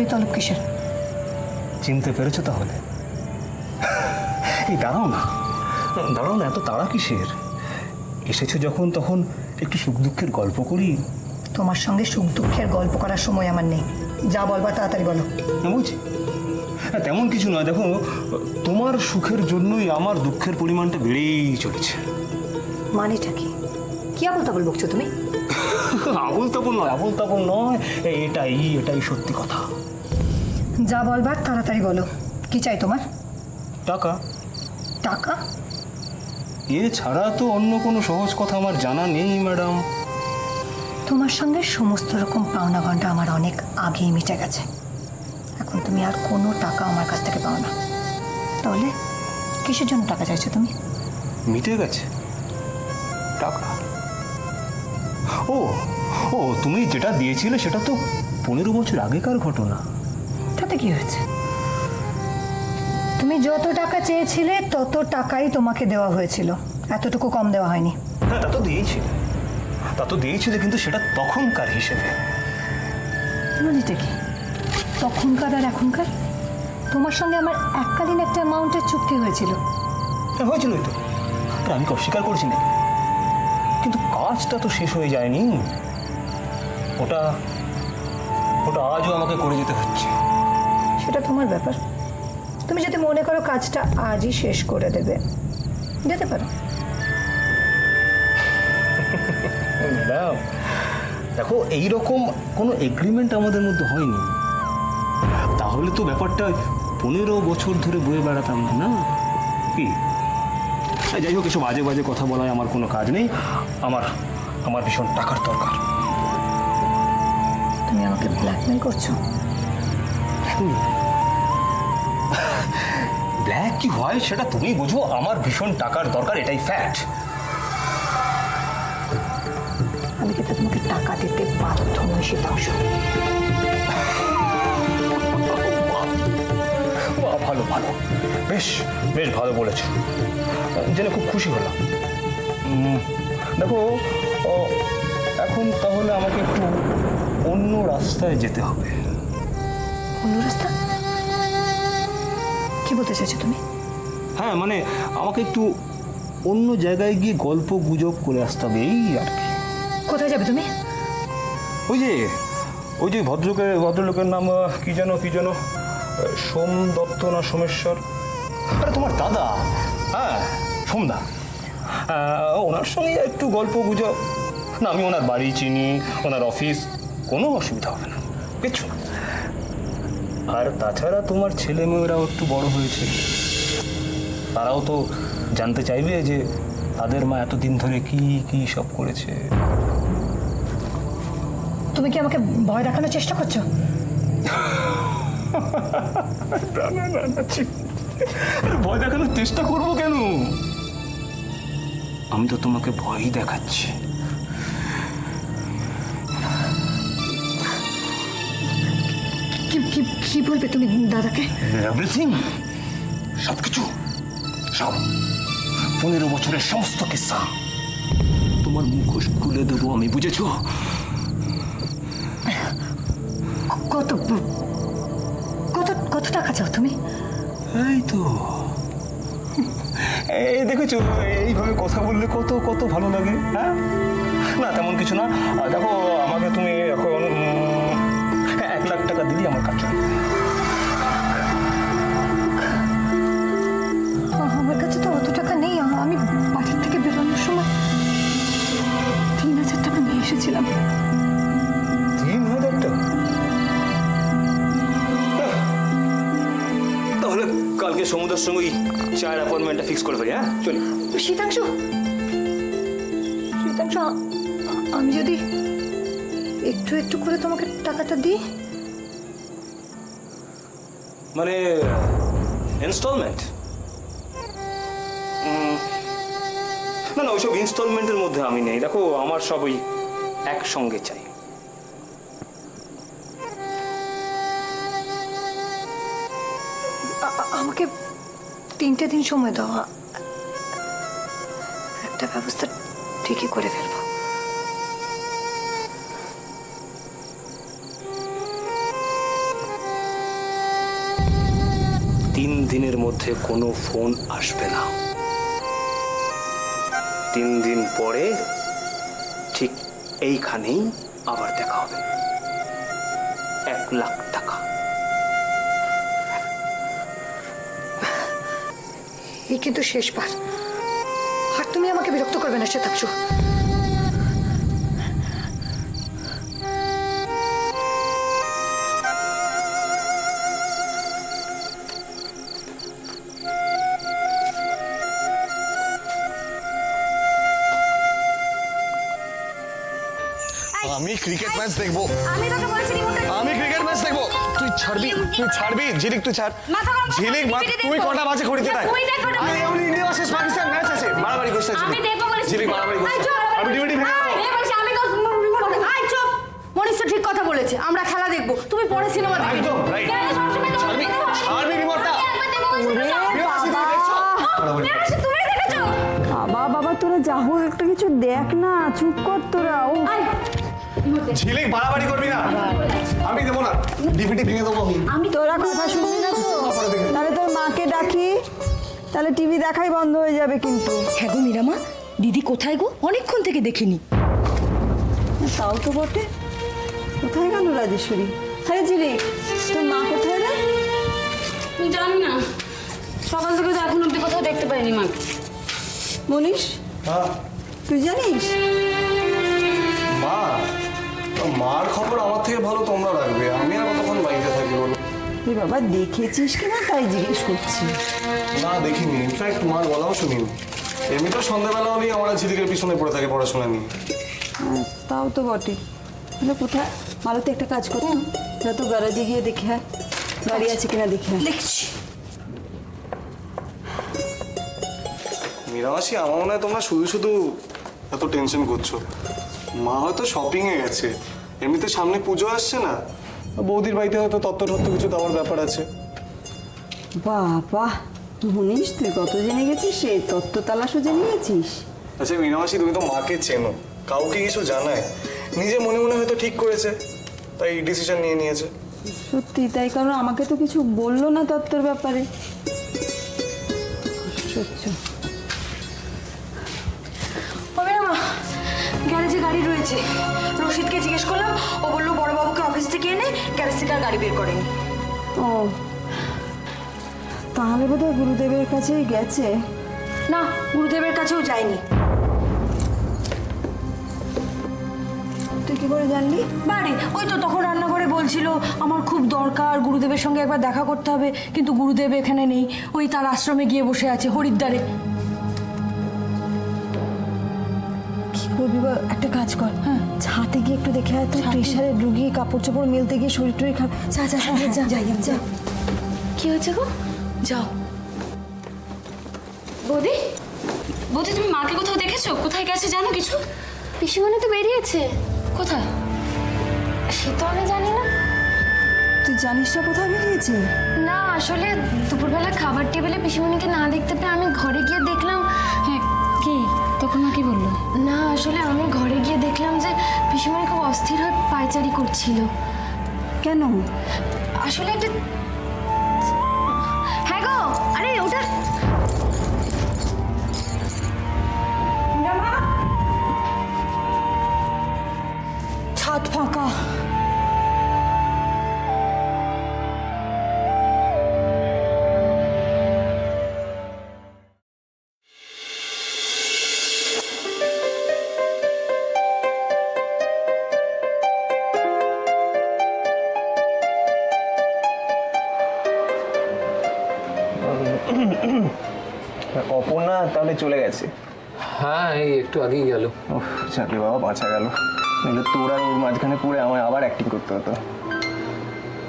এই তলব কিসের? চিনতে পেরেছো তাহলে? এই দাঁড়াও না, দাঁড়াও না, এত তাড়া কিসের? এসেছো যখন তখন একটু সুখ দুঃখের গল্প করি। তোমার সঙ্গে সুখ দুঃখের গল্প করার সময় আমার নেই। যা বলবা তাড়াতাড়ি বলো। বুঝছি, তেমন কিছু নয়। দেখো, তোমার সুখের জন্যই আমার দুঃখের পরিমাণটা বেড়েই চলেছে। মানেটা কি? কি আবল তাবল বকছো তুমি? আবল তাবল নয়, আবল তাবল নয়, এটাই সত্যি কথা। যা বলবার তাড়াতাড়ি বলো। কি চাই তোমার? টাকা। টাকা? এছাড়া তো অন্য কোনো সহজ কথা আমার জানা নেই ম্যাডাম। তোমার সঙ্গে সমস্ত রকম পাওনা ঘন্টা আমার অনেক আগেই মিটে গেছে। এখন তুমি আর কোনো টাকা আমার কাছ থেকে পাও না। তাহলে কিসের জন্য টাকা চাইছো তুমি? মিটে গেছে টাকা? ও ও তুমি যেটা দিয়েছিলে সেটা তো 15 বছর আগেকার ঘটনা। তাতে কি হয়েছে? তুমি যত টাকা চেয়েছিলে তত টাকাই তোমাকে দেওয়া হয়েছিল, এতটুকু কম দেওয়া হয়নি। হ্যাঁ, তা তো দিয়েছিলে, কিন্তু সেটা তখনকার হিসেবে। মানেটা কি? তখনকার আর এখনকার? তোমার সঙ্গে আমার এককালীন একটা অ্যামাউন্টের চুক্তি হয়েছিল। হ্যাঁ, হয়েছিলই তো, আমি কি অস্বীকার করছি নাকি? কিন্তু কাজটা তো শেষ হয়ে যায়নি। ওটা আজও আমাকে করে যেতে হচ্ছে। সেটা তোমার ব্যাপার। তুমি যদি মনে করো কাজটা আজই শেষ করে দেবে, যেতে পারো। ম্যাডাম দেখো, এইরকম কোনো এগ্রিমেন্ট আমাদের মধ্যে হয়নি। তাহলে তো ব্যাপারটা 15 বছর ধরে বয়ে বেড়াতাম না, কি? যাই হোক, এসব বাজে বাজে কথা বলায় আমার কোনো কাজ নেই। আমার ভীষণ টাকার দরকার। তুমি আমাকে ব্ল্যাকমেল করছো? ব্ল্যাক কি হয় সেটা তুমি বুঝো। আমার ভীষণ টাকার দরকার, এটাই ফ্যাক্ট। আমি কিন্তু তোমাকে টাকা দিতে বাধ্য নই শীতাংশ। ভালো ভালো, বেশ বেশ ভালো বলেছ, জেনে খুব খুশি হলাম। দেখো, এখন তাহলে আমাকে একটু অন্য রাস্তায় যেতে হবে। অন্য রাস্তা? কি বলতে চাইছো তুমি? হ্যাঁ, মানে আমাকে একটু অন্য জায়গায় গিয়ে গল্প গুজব করে আসতে হবে, এই আর কি। কোথায় যাবে তুমি? ওই যে ভদ্রলোকের নাম কি যেন সোম দত্ত না সোমেশ্বর? আরে তোমার দাদা, হ্যাঁ সোমদা। ওনার সঙ্গে একটু গল্প গুজব। না, আমি ওনার বাড়ি চিনি, ওনার অফিস, কোনো অসুবিধা হবে না, কিচ্ছু না। আর তাছাড়া তোমার ছেলে মেয়েরাও একটু বড় হয়েছে, তারাও তো জানতে চাইবে যে তাদের মা এতদিন ধরে কি সব করেছে। তুমি কি আমাকে ভয় দেখানোর চেষ্টা করছো? ভয় দেখানোর চেষ্টা করবো কেন? আমি তো তোমাকে ভয়ই দেখাচ্ছি। কি বলবে তুমি দাদাকে? এভরিথিং, সবকিছু, সব 15 বছরের সমস্ত কিস্সা তোমার মুখোশ খুলে দেবো আমি, বুঝেছো? কত কত কত টাকা চাও তুমি? এই তো, এই দেখেছো, এইভাবে কথা বললে কত কত ভালো লাগে। হ্যাঁ, না তেমন কিছু না। দেখো, আমাকে তুমি এখন 1 লাখ টাকা দিলি আমার কাজ চলবে। আমার কাছে তো অত টাকা নেই। আমি বাড়ির থেকে বেরোনোর সময় 3000 টাকা নিয়ে এসেছিলাম। 3000 টাকা? তাহলে কালকে সমুদ্রের সঙ্গে চায়ের অ্যাপয়েন্টমেন্টটা ফিক্স করে ফেলি। হ্যাঁ, চলি। শীতাংশ, আমি যদি একটু একটু করে তোমাকে টাকাটা দিই? মানে ইনস্টলমেন্ট? না, ওইসব ইনস্টলমেন্টের মধ্যে আমি নেই। দেখো, আমার সব ওই একসঙ্গে চাই। আমাকে 3টে দিন সময় দাও, একটা ব্যবস্থা ঠিকই করে ফেলবো। 3 দিনের মধ্যে কোনো ফোন আসবে না। 3 দিন পরে ঠিক এইখানেই আবার দেখা হবে। 1 লাখ টাকা। এই কিন্তু শেষবার, আর তুমি আমাকে বিরক্ত করবে না শ্বেতাংশু। আমি ক্রিকেট ম্যাচ দেখবো। আমি তোকে বলছি রিমোটটা আমি ক্রিকেট ম্যাচ দেখবো। তুই ছাড়বি ঝিলিক, তুই ছাড়। মাথা গরম করছিস, ঝিলিক টিভি তুমি দেখবো। কটা বাজে ঘড়িতে তাই? তুই দেখ ওটা। আরে এখন ইন্ডিয়া ভার্সেস পাকিস্তান ম্যাচ আছে, মারামারি করছিস। আমি দেখবো বলেছি। ঝিলিক মারামারি করছিস। আই চুপ। আমি টিভিটি ভেঙে দেবো। এই বলছি আমি কস রিমোট। আই চুপ। মনীষ তো ঠিক কথা বলেছে, আমরা খেলা দেখবো, তুমি পরে সিনেমা দেখবে। একদম রাইট। কেন সবসময় তোমার ছাড়বি, দেখতে হবে? ছাড়বি রিমোটটা। আমি একবার দেখবো বলছি তো, যাও। তুমি দেখছো? মারামারি করছিস। তুমি দেখেছো? বাবা তোরা যা হোক একটা কিছু দেখ না, চুপ কর তোরা। ও আই রিমোট দে। ঝিলিক বাড়াবাড়ি করবি না, আমি দেবো না। ডিভিডি ভেঙে দেবো আমি। আমি তোরা কথা শুনবি না তো? তাহলে তোর মাকে ডাকি, তাহলে টিভি দেখাই বন্ধ হয়ে যাবে কিন্তু। হ্যাঁ গো মীরামা, দিদি কোথায় গো? অনেকক্ষণ থেকে দেখিনি। তাও তো বটে। কোথায় গেল রাজেশ্বরী? হ্যাঁ জিরে, তোর মা কোথায় রে? জানি না, সকাল থেকে তো এখন অব্দি কোথাও দেখতে পাইনি মাকে। মনীষ, হ্যাঁ তুই জানিস? মা, মার খবর আমার থেকে ভালো তোমরা রাখবে। আমি আর কতক্ষণ বাড়িতে থাকি বলো? তুই বাবা দেখেছিস কিনা তাই জিজ্ঞেস করছি। না দেখিনি, ইনফ্যাক্ট মার গলাও শুনিনি। এমনিতেও সন্ধ্যাবেলা হলেই আমরা ঝিলিকের পিছনে পড়ে থাকে পড়াশোনা নিয়ে। তাও তো বটে। তাহলে কোথায়? মালতী একটা কাজ করতো, যা তো গ্যারাজে গিয়ে দেখে আয়, গাড়ি আছে কিনা দেখে আয়। দেখছি। মীরামাসি, আমার মনে হয় তোমরা শুধু শুধু এত টেনশন করছো। মা হয়তো শপিংয়ে গেছে, এমনিতে সামনে পুজো আসছে না, বৌদির বাড়িতে হয়তো তত্ত্ব কিছু দেওয়ার ব্যাপার আছে। বাবা মনীষ, তুই কত জেনে গেছিস? সে তত্ত্ব তালাশও জেনে গেছিস? আচ্ছা মীরামাসি, তুমি তো মাকে চেনো, কাউকে কিছু জানায়? নিজে মনে মনে হয়তো ঠিক করেছে, তাই ডিসিশন নিয়ে নিয়েছে। সত্যি তাই, কারণ আমাকে তো কিছু বললো না তত্ত্বর ব্যাপারে। আশ্চর্য। ও মীরামা, গ্যারেজে গাড়ি রয়েছে। রশিদকে জিজ্ঞেস করলাম, ও বললো বড়বাবুকে অফিস থেকে এনে গ্যারেজ থেকে আর গাড়ি বের করেনি। ও তাহলে বোধহয় গুরুদেবের কাছেই গেছে। না, গুরুদেবের কাছেও যায়নি। তুই কি করে জানলি? বাড়ি ওই তো তখন রান্নাঘরে বলছিল আমার খুব দরকার, গুরুদেবের সঙ্গে একবার দেখা করতে হবে, কিন্তু গুরুদেব এখানে নেই, ওই তার আশ্রমে গিয়ে বসে আছে হরিদ্বারে। কি করবি বল? একটা কাজ কর, হ্যাঁ, ছাতে গিয়ে একটু দেখে আয় তো। প্রেশারের রুগী, কাপড় চোপড় মেলতে গিয়ে শরীর টরীর খারাপ। যা যা যা যা, যাই যা। কি হয়েছে গো? যাও। বৌদি, বৌদি তুমি মাকে কোথাও দেখেছো? কোথায় গেছে জানো কিছু? পিসিমণি তো বেরিয়েছে। কোথায়? সে তো আমি জানি না। তুই জানিস না কোথায় বেরিয়েছে? না আসলে দুপুরবেলা খাবার টেবিলে পিসিমণিকে না দেখতে পেয়ে আমি ঘরে গিয়ে দেখলাম। হ্যাঁ, কি তখন মা কি বললো? না আসলে আমি ঘরে গিয়ে দেখলাম যে পিসিমণি খুব অস্থির হয়ে পায়চারি করছিল। কেন? আসলে একটা, হ্যাঁ গো, আরে ওটা ছাদ ফাঁকা। অপর্ণা তাহলে চলে গেছে? হ্যাঁ, এই একটু আগেই গেল। ওহ, চাকরি বাবা বাঁচা গেল, নইলে তোর আর ওর মাঝখানে পড়ে আমায় আবার অ্যাক্টিং করতে হতো।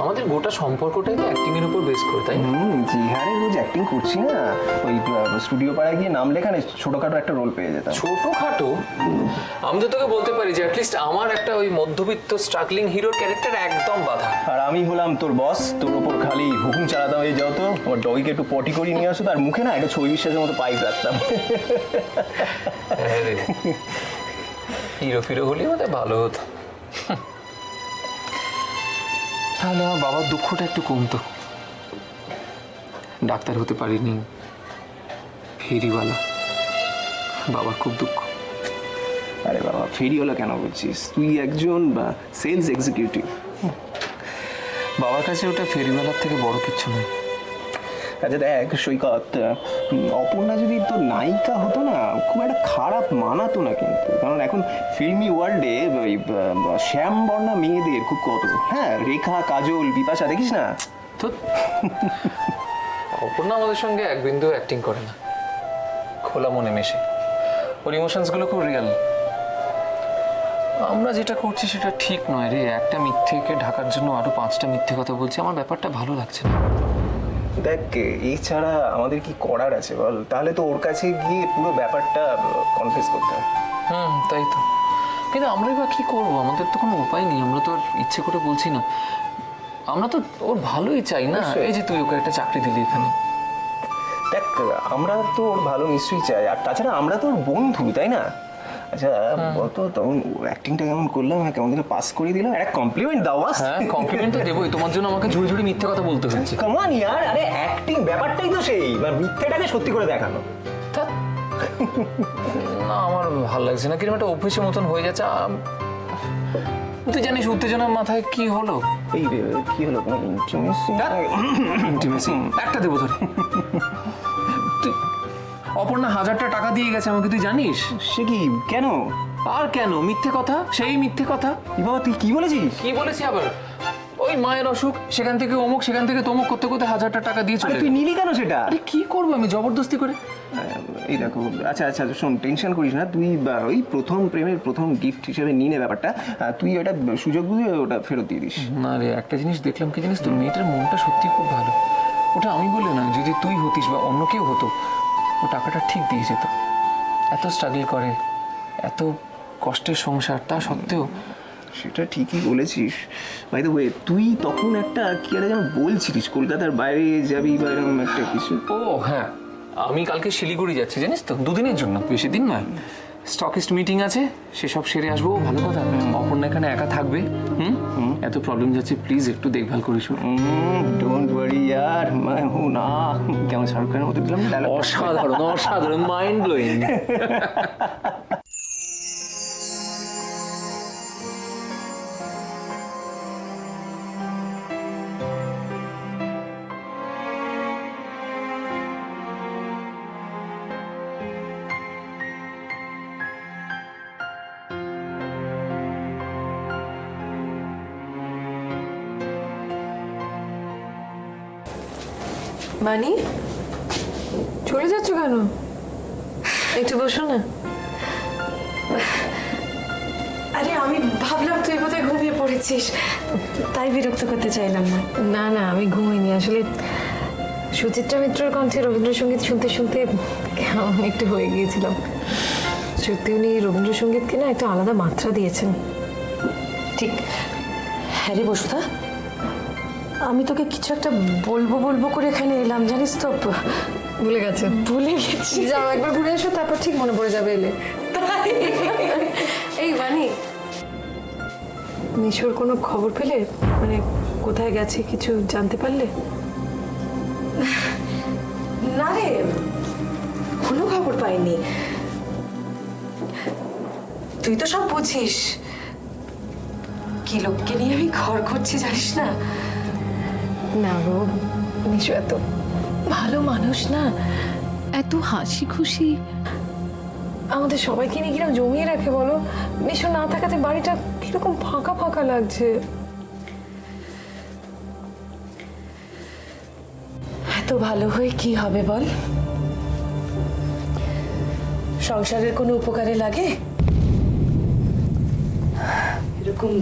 আমাদের গোটা সম্পর্কটাই তো অ্যাক্টিং এর উপর বেস করে, তাই না? জি হারে রোজ অ্যাক্টিং করছি না, ওই স্টুডিও পাড়ায় গিয়ে নাম লেখানে ছোটখাটো একটা রোল পেয়ে যেতাম। ছোটখাটো? আমি তো তোকে বলতে পারি যে অ্যাটলিস্ট আমার একটা ওই মধ্যবিত্ত স্ট্রাগলিং হিরোর ক্যারেক্টার একদম বাধা। আর আমি হলাম তোর বস, তোর ওপর খালি হুকুম চালাতাম, এই যাও তো আমার ডগিকে একটু পটি করিয়ে নিয়ে আসো, তার মুখে না একটা ছবি বিশ্বাসের মতো পাইপ রাখতাম। হিরো ফিরো হলে আমাদের ভালো হতো, তাহলে আমার বাবার দুঃখটা একটু কমতো। ডাক্তার হতে পারিনি, ফেরিওয়ালা। বাবার খুব দুঃখ। আরে বাবা, ফেরিওয়ালা কেন বলছিস? তুই একজন সেলস এক্সিকিউটিভ। বাবার কাছে ওটা ফেরিওয়ালার থেকে বড় কিচ্ছু নয়। আচ্ছা দেখ সৈকত, অপর্ণা যদি তোর নায়িকা হতো না, খুব একটা খারাপ মানাতো না কিন্তু। কারণ এখন ফিল্মি ওয়ার্ল্ডে ওই শ্যামবর্ণা মেয়েদের খুব কত, হ্যাঁ, রেখা, কাজল, বিপাশা, দেখিস না? তো অপর্ণা আমাদের সঙ্গে এক বিন্দু অ্যাক্টিং করে না, খোলা মনে মেশে। ওর ইমোশনসগুলো খুব রিয়েল। আমরা যেটা করছি সেটা ঠিক নয় রে। একটা মিথ্যেকে ঢাকার জন্য আরো 5টা মিথ্যে কথা বলছি, আমার ব্যাপারটা ভালো লাগছে না। দেখ, এছাড়া আমাদের কি করার আছে বল? তাহলে তো ওর কাছে গিয়ে পুরো ব্যাপারটা কনফেস করতে হয়। তাই তো। কিন্তু আমরাই বা কি করবো? আমাদের তো কোনো উপায় নেই। আমরা তো আর ইচ্ছে করে বলছি না, আমরা তো ওর ভালোই চাই না। এই যে তুই ওকে একটা চাকরি দিলি এখানে। দেখ, আমরা তো ওর ভালো নিশ্চয়ই চাই, আর তাছাড়া আমরা তো ওর বন্ধু, তাই না? আচ্ছা বলতো, তখন অ্যাক্টিংটা কেমন করলাম, কেমন করে পাস করে দিলাম? একটা কমপ্লিমেন্ট দাও। হ্যাঁ, কমপ্লিমেন্ট তো দেবোই। তোমার জন্য আমাকে ঝুড়ি ঝুড়ি মিথ্যে কথা বলতে হচ্ছে। কামান ইয়ার, আরে অ্যাক্টিং ব্যাপারটাই তো সেই, মিথ্যেটাকে সত্যি করে দেখানো। না, আমার ভালো লাগছে না, কিরকম একটা অভ্যেসের মতন হয়ে যাচ্ছে। তুই জানিস উত্তেজনার মাথায় কি হলো? এই কি হলো? কোনো ইন্টিমেসি একটা দেবো ধরে। অপর্ণা 1000টা টাকা দিয়ে গেছে আমাকে, তুই জানিস? সে কি? কেন? আর কেন? মিথ্যে কথা, সেই মিথ্যে কথা। বাবা, তুই কি বলেছিস? কি বলেছি আবার? ওই মায়ের অসুখ, সেখান থেকে অমুক, সেখান থেকে তমুক করতে করতে 1000টা টাকা দিয়ে চলে। তুই নিলি কেন সেটা? আরে কি করবো আমি জবরদস্তি করে? এই দেখো, আচ্ছা আচ্ছা শোন, টেনশন করিস না। তুই ওই প্রথম প্রেমের প্রথম গিফট হিসেবে নিয়ে নে ব্যাপারটা। তুই ওটা সুযোগ বুঝে ওটা ফেরত দিয়ে দিস। না রে, একটা জিনিস দেখলাম, কি জানিস, তোর মেয়েটার মনটা সত্যি খুব ভালো। ওটা আমি বলি না, যদি তুই হতিস বা অন্য কেউ হতো, ও টাকাটা ঠিক দিয়ে যেত। এত স্ট্রাগল করে, এত কষ্টের সংসার, তা সত্ত্বেও। সেটা ঠিকই বলেছিস। বাই দ্য ওয়ে, তুই তখন একটা কি একটা যেন বলছিলিস, কলকাতার বাইরে যাবি বা এরকম একটা কিছু। ও হ্যাঁ, আমি কালকে শিলিগুড়ি যাচ্ছি জানিস তো, 2 দিনের জন্য, বেশি দিন নয়। স্টকিস্ট মিটিং আছে, সেসব সেরে আসবো। ভালো কথা, অপর্ণা এখানে একা থাকবে। এত প্রবলেম যাচ্ছে, প্লিজ একটু দেখভাল করিস। ডোন্ট ওয়ারি ইয়ার, মানে না, কেমন শাহরুখ খানের মতো দিলাম। অসাধারণ, অসাধারণ, মাইন্ড ব্লোয়িং। মানি, চলে যাচ্ছ কেন? একটু বসো না। আরে আমি ভাবলাম তুই বোধহয় ঘুমিয়ে পড়েছিস, তাই বিরক্ত করতে চাইলাম না। না না, আমি ঘুমাইনি আসলে। সুচিত্রা মিত্রর কণ্ঠে রবীন্দ্রসঙ্গীত শুনতে শুনতে কেমন একটু হয়ে গিয়েছিলাম। সত্যি উনি রবীন্দ্রসঙ্গীতকে না একটা আলাদা মাত্রা দিয়েছেন। ঠিক। হ্যাঁ রে বসুধা, আমি তোকে কিছু একটা বলবো বলবো করে এখানে এলাম, জানিস তো। ভুলে গেছি। যাও একবার ঘুরে এসো, তারপর ঠিক মনে পড়ে যাবে এলে। তাই? এই বানি, মিশোর কোনো খবর পেলে? মানে কোথায় গেছে কিছু জানতে পারলে? না রে, কোনো খবর পাইনি। তুই তো সব বুঝিস, কি লোককে নিয়ে আমি ঘর করছি জানিস না। না গো, মিশু এত ভালো মানুষ না, এত হাসি খুশি, আমাদের সবাইকে নিয়ে কিরকম জমিয়ে রাখে বলো। মিশু না থাকাতে বাড়িটা কিরকম ফাঁকা ফাঁকা লাগছে। এত ভালো হয়ে কি হবে বল? সংসারের কোনো উপকারে লাগে? এরকম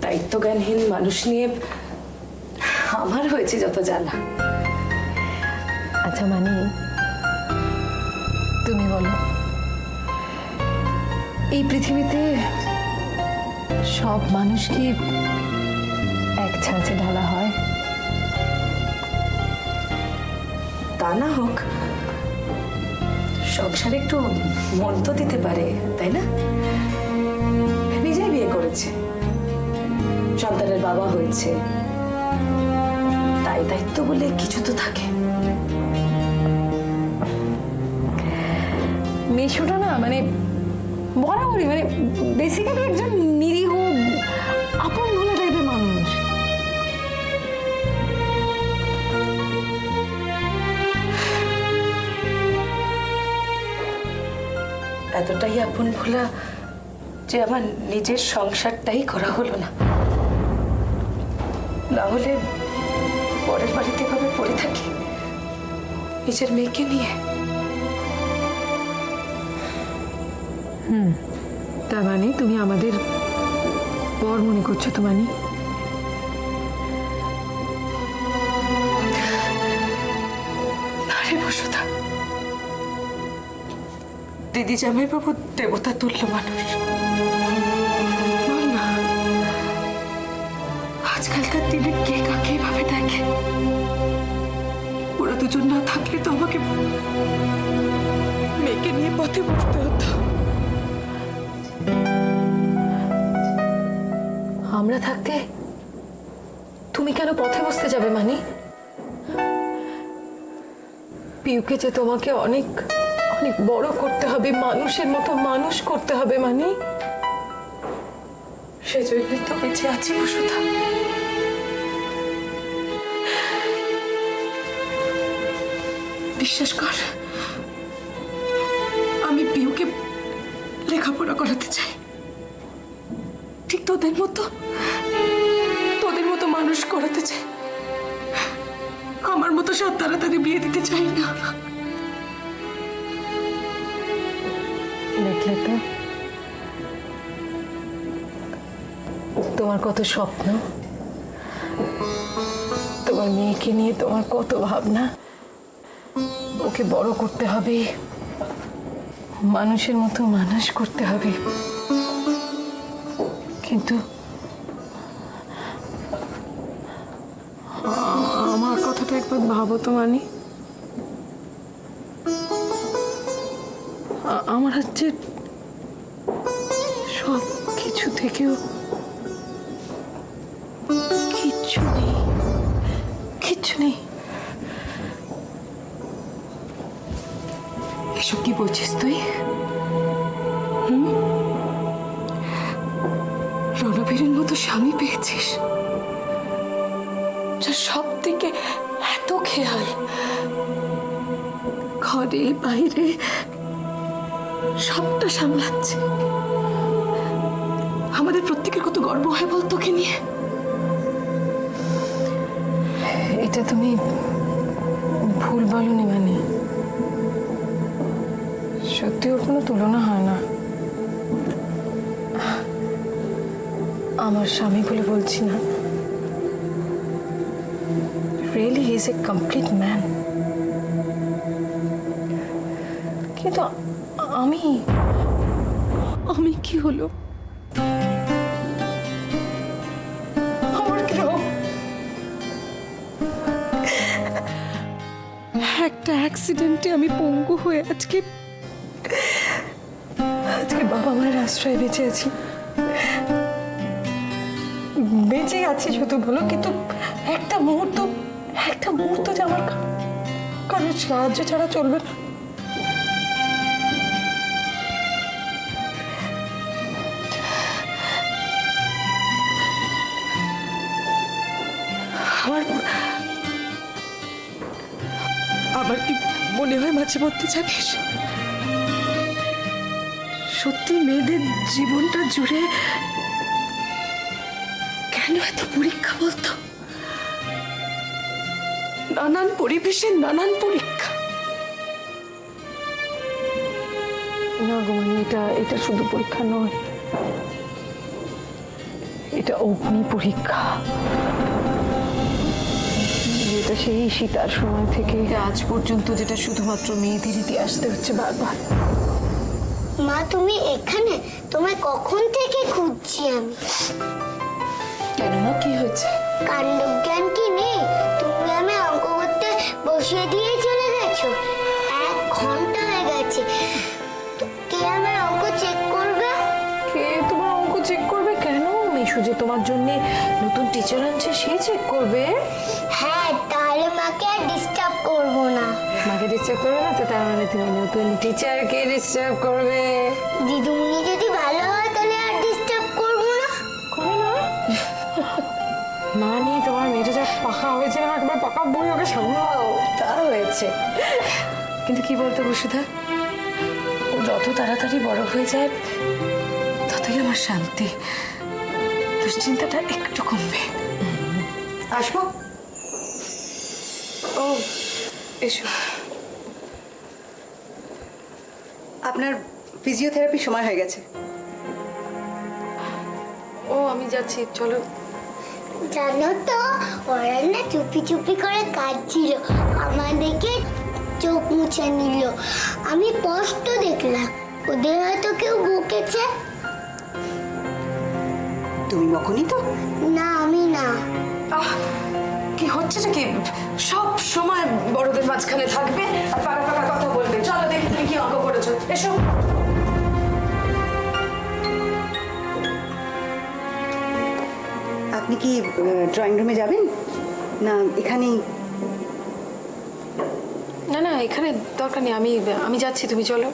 দায়িত্বজ্ঞানহীন মানুষ নিয়ে আমার হয়েছে যত জ্বালা। আচ্ছা মানি, তুমি বলো, এই পৃথিবীতে সব মানুষ কি এক ছাঁচে ঢালা হয়? তা না হোক, সংসারে একটু মন তো দিতে পারে, তাই না? নিজেই বিয়ে করেছে, সন্তানের বাবা হয়েছে, তাই দায়িত্ব বলে কিছু তো থাকে। মিশুটা না মানে বরাবরই মানে বেসিক্যালি একজন নিরীহ আপন ভোলা টাইপের মানুষ। এতটাই আপন ভোলা যে আমার নিজের সংসারটাই করা হলো না, না হলে পরের বাড়িতে এভাবে পড়ে থাকি নিজের মেয়েকে নিয়ে। তার মানে তুমি আমাদের পর মনে করছো তো মানি? আরে বসুধা, দিদি জামাইবাবু দেবতা তুল্য মানুষ। বল না, আজকালকার দিনে কে কাকে এভাবে দেখে? ওরা দুজন না থাকলে তো আমাকে মেয়েকে নিয়ে পথে বসতে হতো। আমরা থাকতে তুমি কেন পথে বসতে যাবে মানি? পিউকে যে তোমাকে অনেক অনেক বড় করতে হবে, মানুষের মতো মানুষ করতে হবে মানি, সেজন্যই তো বেঁচে আছি বসুধা। বিশ্বাস কর, আমি পিউকে লেখাপড়া করাতে চাই, ঠিক তোদের মতো মানুষ করাতে চাই। আমার মতো সব তাড়াতাড়ি বিয়ে দিতে চাই না। দেখলে তো তোমার কত স্বপ্ন, তোমার মেয়েকে নিয়ে তোমার কত ভাবনা। ওকে বড় করতে হবে, মানুষের মতো মানুষ করতে হবে, কিন্তু আমার কথাটা একবার ভাবো তো মানি। আমার হচ্ছে সব কিছু থেকেও কিচ্ছু নেই, কিচ্ছু নেই। এসব কি বলছিস তুই? রণবীরের মতো স্বামী পেয়েছিস, সব থেকে এত খেয়াল, ঘরে বাইরে সবটা সামলাচ্ছে। আমাদের প্রত্যেকের কত গর্ব হয় বল তোকে নিয়ে। এটা তুমি ভুল বলনি মানে, সত্যি ওর কোনো তুলনা হয় না। আমার স্বামী বলে বলছি না, really he is a complete man. কিন্তু আমি কি হলো? আমার কি একটা অ্যাক্সিডেন্টে আমি পঙ্গু হয়ে আজকে বাবা মায়ের আশ্রয়ে বেঁচে আছি। বেঁচে আছি শুধু বলো, কিন্তু একটা মুহূর্ত যে আমার কারোর সাহায্য ছাড়া চলবে না। আমার কি মনে হয় মাঝে মধ্যে জানিস, সত্যি মেয়েদের জীবনটা জুড়ে কেন এত পরীক্ষা বলতো? নানান পরিবেশে নানান পরীক্ষা। না গো মানে এটা শুধু পরীক্ষা নয়, এটা অগ্নি পরীক্ষা, যেটা সেই সীতার সময় থেকে আজ পর্যন্ত যেটা শুধুমাত্র মেয়েদের ইতিহাসতে হচ্ছে বারবার। মা তুমি এখানে? তোমায় কখন থেকে খুঁজছি আমি। কেন মা, কি হয়েছে? কাণ্ডজ্ঞান কি নেই? তুমি আমি অঙ্ক করতে বসিয়ে দিয়ে চলে গেছো, 1 ঘন্টা হয়ে গেছে। কে আমার অঙ্ক চেক করবে? কে তোমার অঙ্ক চেক করবে? কেন? মিশু যে তোমার জন্য নতুন টিচার আনছে, সে চেক করবে। হ্যাঁ তাই ডিস্টার্ব করবে না তো, তার মানে তুমি নতুন টিচারকে ডিস্টার্ব করবে। দিদিমণি যদি ভালো হয় তাহলে আর ডিস্টার্ব করবো না। করো না মা নিয়ে তোমার মেয়েটা যা পাকা হয়েছে না, একবার পাকা বই ওকে সামলাও। তা হয়েছে, কিন্তু কি বলতো বসুধা, ও যত তাড়াতাড়ি বড় হয়ে যায় ততই আমার শান্তি, দুশ্চিন্তাটা একটু কমবে। আসবো? ও এসো। আপনার ফিজিওথেরাপি সময় হয়ে গেছে। ও আমি যাচ্ছি, চলো। জানো তো ওরা না চুপি চুপি করে কাঁদছিল, আমাদেরকে চোখ মুছে নিল। আমি স্পষ্ট দেখলাম, ওদের হয়তো কেউ বকেছে। তুমি বকনি তো? না আমি না। আহ কি হচ্ছেটা কি, সব সময় বড়দের মাঝখানে থাকবে আর পাকা পাকা কথা বলবে। চলো দেখি তুমি কি অঙ্ক করেছো, এসো। আপনি কি ড্রয়িং রুমে যাবেন না এখানেই? না না, এখানে দরকার নেই, আমি যাচ্ছি, তুমি চলো।